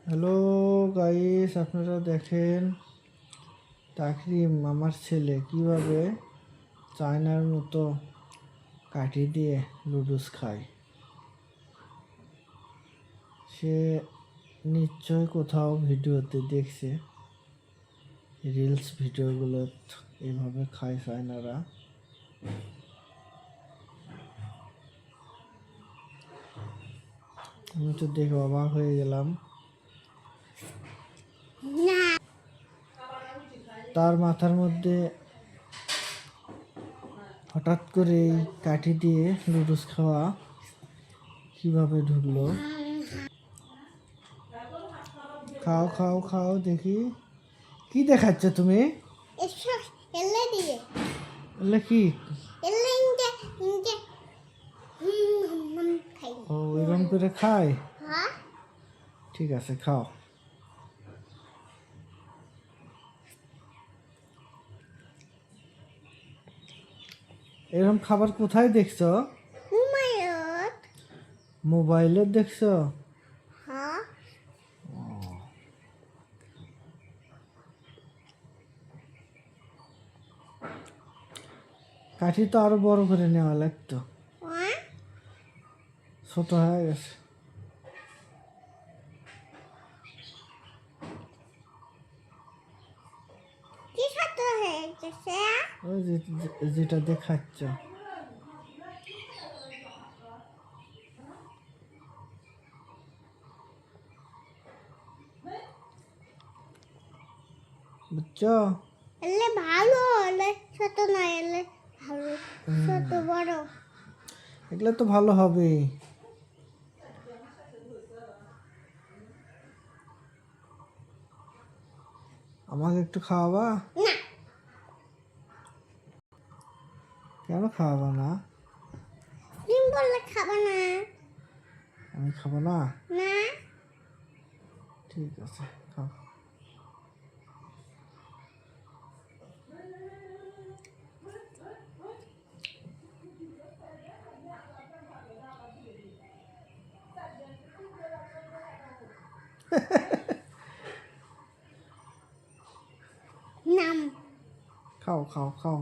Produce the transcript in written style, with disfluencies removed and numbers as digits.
Hello guys, আপনারা দেখেন তাকরিম আমার ছেলে কিভাবে চায়নার মতো কাঠি দিয়ে লুডুস খায়। সে নিশ্চয় কোথাও ভিডিওতে দেখছে, রিলস ভিডিওগুলো এভাবে খায় চায়নারা। আমি তো দেখে অবাক হয়ে গেলাম। তার মাথার মধ্যে হঠাৎ করে এই কাঠি দিয়ে লুডুস খাওয়া কিভাবে ঢুকলো? খাও খাও খাও দেখি, কি দেখাচ্ছ তুমি? এলে কি? ও এরকম করে খায়? ঠিক আছে, খাও। এরকম খাবার কোথায় দেখছো? মোবাইলে দেখছো? কাঠি তো আরো বড় করে নেওয়া লাগতো, ছোট হয়ে গেছে। ওই যেটা দেখাচ্ছ। বুঝছো? এলে ভালো, এলে ছোট না, এলে ভালো ছোট বড়। এগুলো তো ভালো হবে। আমাকে একটু খাওয়াবা? না। কেন খাওয়াবা না? তুমি বললে খাবে না। আমি খাবো না? না। ঠিক আছে, খাও। নাম খাও খাও খাও।